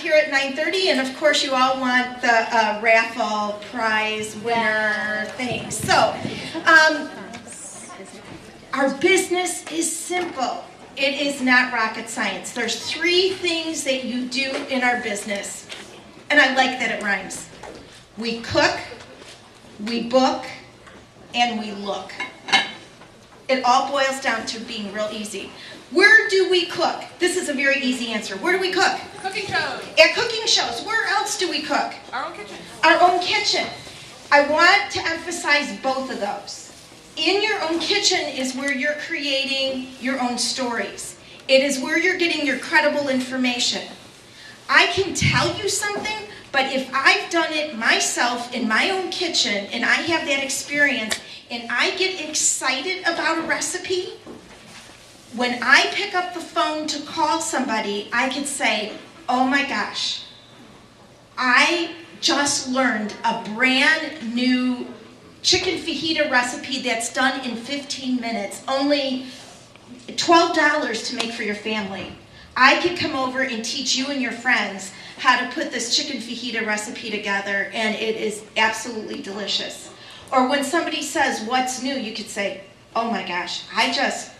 Here at 9:30, and of course you all want the raffle prize winner thing. So, our business is simple. It is not rocket science. There's 3 things that you do in our business, and I like that it rhymes. We cook, we book, and we look. It all boils down to being real easy. Where do we cook? This is a very easy answer. Where do we cook? Cooking shows. At cooking shows. Where else do we cook? Our own kitchen. Our own kitchen. I want to emphasize both of those. In your own kitchen is where you're creating your own stories. It is where you're getting your credible information. I can tell you something, but if I've done it myself in my own kitchen and I have that experience and I get excited about a recipe, when I pick up the phone to call somebody, I could say, oh my gosh, I just learned a brand new chicken fajita recipe that's done in 15 minutes, only $12 to make for your family. I could come over and teach you and your friends how to put this chicken fajita recipe together, and it is absolutely delicious. Or when somebody says, what's new, you could say, oh my gosh, I just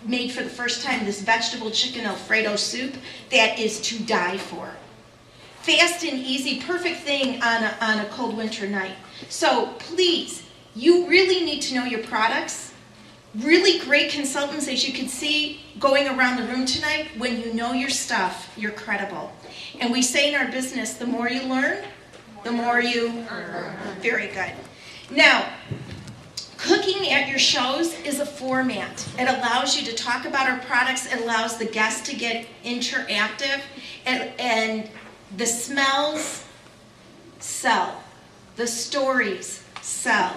made for the first time this vegetable chicken Alfredo soup that is to die for. Fast and easy, perfect thing on a cold winter night. So please, you really need to know your products. Really great consultants, as you can see going around the room tonight. When you know your stuff, you're credible. And we say in our business, the more you learn, the more you earn. Very good. Now, cooking at your shows is a format. It allows you to talk about our products. It allows the guests to get interactive. And the smells sell. The stories sell.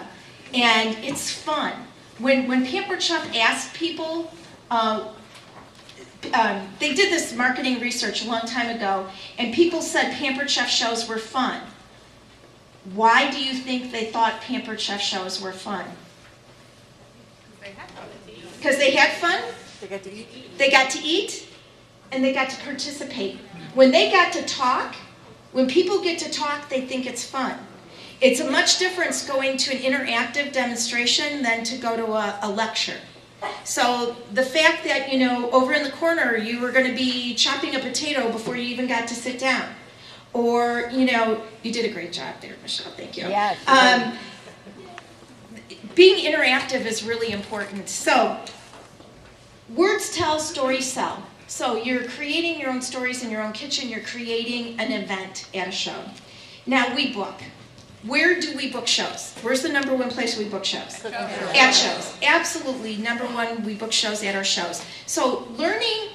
And it's fun. When Pampered Chef asked people, they did this marketing research a long time ago, and people said Pampered Chef shows were fun. Why do you think they thought Pampered Chef shows were fun? Because they had fun? They got to eat. They got to eat, and they got to participate. When they got to talk, when people get to talk, they think it's fun. It's a much difference going to an interactive demonstration than to go to a lecture. So the fact that, over in the corner you were going to be chopping a potato before you even got to sit down. Or, you did a great job there, Michelle, thank you. Yes. Being interactive is really important. So, words tell, stories sell. So you're creating your own stories in your own kitchen, you're creating an event at a show. Now we book. Where do we book shows? Where's the number one place we book shows? At shows. Absolutely, number one, we book shows at our shows. So learning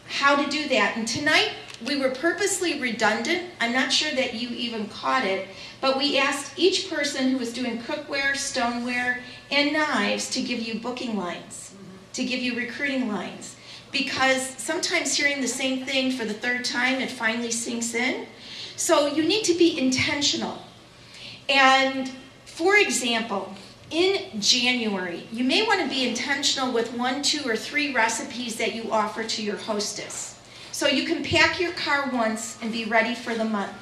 how to do that, and tonight we were purposely redundant. I'm not sure that you even caught it, but we asked each person who was doing cookware, stoneware, and knives to give you booking lines, to give you recruiting lines. Because sometimes hearing the same thing for the 3rd time, it finally sinks in. So you need to be intentional. And for example, in January, you may want to be intentional with 1, 2, or 3 recipes that you offer to your hostess. So you can pack your car once and be ready for the month.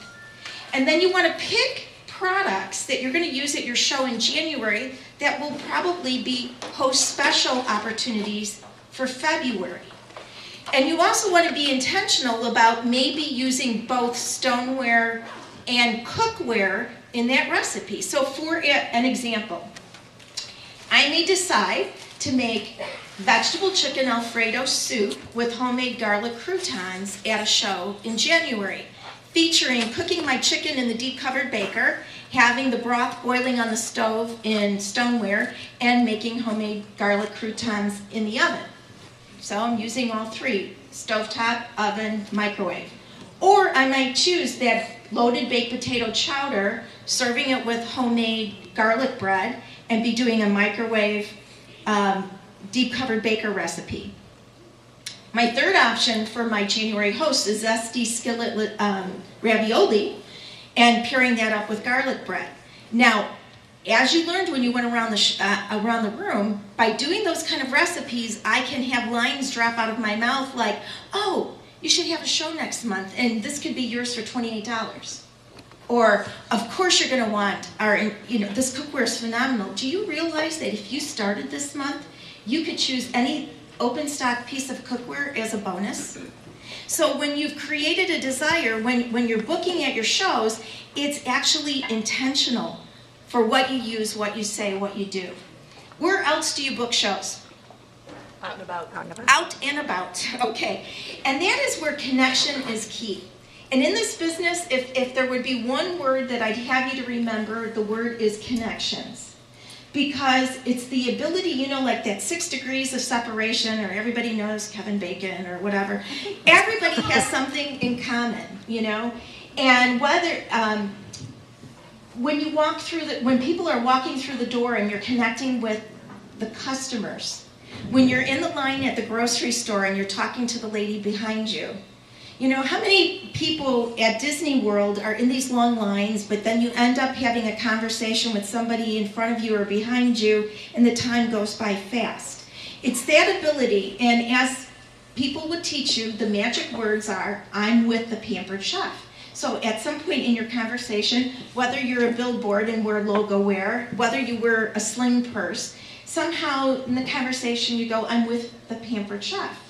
And then you want to pick products that you're going to use at your show in January that will probably be host special opportunities for February. And you also want to be intentional about maybe using both stoneware and cookware in that recipe. So for an example, I may decide to make vegetable chicken Alfredo soup with homemade garlic croutons at a show in January, featuring cooking my chicken in the deep covered baker, having the broth boiling on the stove in stoneware, and making homemade garlic croutons in the oven. So I'm using all 3, stovetop, oven, microwave. Or I might choose that loaded baked potato chowder, serving it with homemade garlic bread, and be doing a microwave deep covered baker recipe. My 3rd option for my January host is zesty skillet ravioli, and pairing that up with garlic bread. Now, as you learned when you went around the room, by doing those kind of recipes, I can have lines drop out of my mouth like, oh, you should have a show next month, and this could be yours for $28. Or, of course you're going to want this cookware is phenomenal. Do you realize that if you started this month, you could choose any open stock piece of cookware as a bonus? So when you've created a desire, when you're booking at your shows, it's actually intentional for what you use, what you say, what you do. Where else do you book shows? Out and about. Out and about, okay. And that is where connection is key. And in this business, if there would be one word that I'd have you to remember, the word is connections. Because it's the ability, like that 6 degrees of separation, or everybody knows Kevin Bacon or whatever. Everybody has something in common, And whether, when people are walking through the door and you're connecting with the customers, when you're in the line at the grocery store and you're talking to the lady behind you, how many people at Disney World are in these long lines, but then you end up having a conversation with somebody in front of you or behind you, and the time goes by fast. It's that ability, and as people would teach you, the magic words are, I'm with the Pampered Chef. So at some point in your conversation, whether you're a billboard and wear logo wear, whether you wear a sling purse, somehow in the conversation you go, I'm with the Pampered Chef.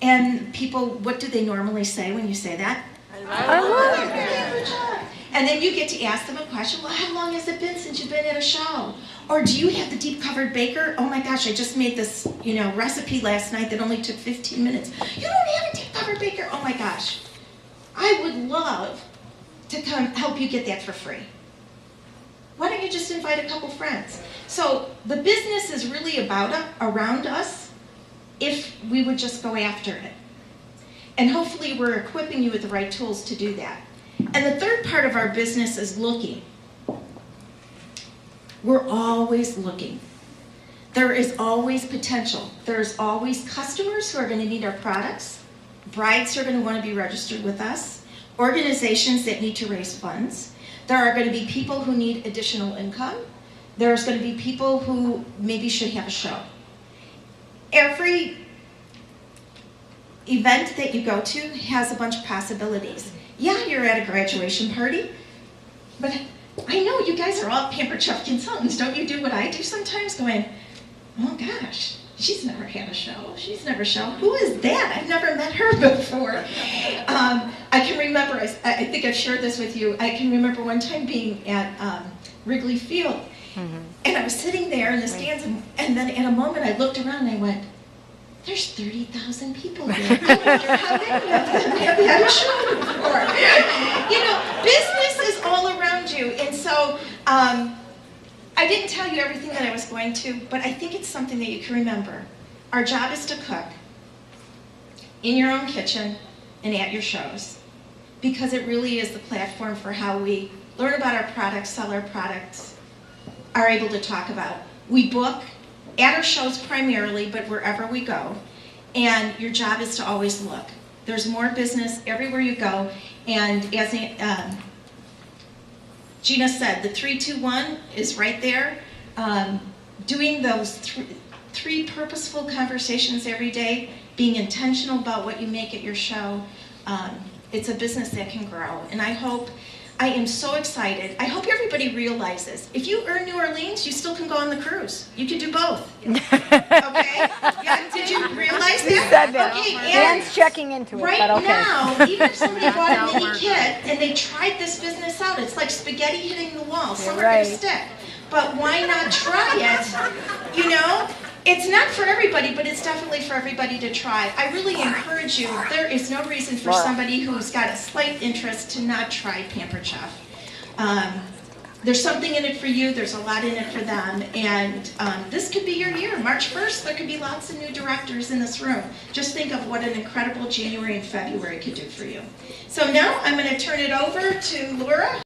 And people, what do they normally say when you say that? I love the Pampered Chef. And then you get to ask them a question, well, how long has it been since you've been at a show? Or do you have the deep covered baker? Oh my gosh, I just made this, recipe last night that only took 15 minutes. You don't have a deep covered baker? Oh my gosh. I would love to come help you get that for free. Why don't you just invite a couple friends? So the business is really around us if we would just go after it. And hopefully we're equipping you with the right tools to do that. And the third part of our business is looking. We're always looking. There is always potential. There's always customers who are going to need our products, brides who are going to want to be registered with us, organizations that need to raise funds. There are going to be people who need additional income. There's going to be people who maybe should have a show. Every event that you go to has a bunch of possibilities. Yeah, you're at a graduation party, but I know you guys are all Pampered Chef consultants. Don't you do what I do sometimes? Going, oh gosh, she's never had a show. She's never shown. Who is that? I've never met her before. I can remember, I think I've shared this with you, I can remember one time being at Wrigley Field, and I was sitting there in the stands, and then in a moment I looked around and I went, there's 30,000 people here. I wonder how many of them have had a show before. Business is all around you. And so I didn't tell you everything that I was going to, but I think it's something that you can remember. Our job is to cook in your own kitchen and at your shows, because it really is the platform for how we learn about our products, sell our products, are able to talk about. We book at our shows primarily, but wherever we go, and your job is to always look. There's more business everywhere you go, and as Gina said, the 3-2-1 is right there. Doing those three purposeful conversations every day, being intentional about what you make at your show, it's a business that can grow. And I am so excited. I hope everybody realizes, if you earn New Orleans, you still can go on the cruise. You can do both. Okay? Yeah, did you realize that? You said that. Okay, Dan's checking into it, right but okay. now, even if somebody bought a mini kit and they tried this business out, it's like spaghetti hitting the wall. Some are going to stick. But why not try it? It's not for everybody, but it's definitely for everybody to try. I really encourage you. There is no reason for somebody who's got a slight interest to not try Pampered Chef. There's something in it for you. There's a lot in it for them. And this could be your year. March 1st, there could be lots of new directors in this room. Just think of what an incredible January and February could do for you. So now I'm going to turn it over to Laura.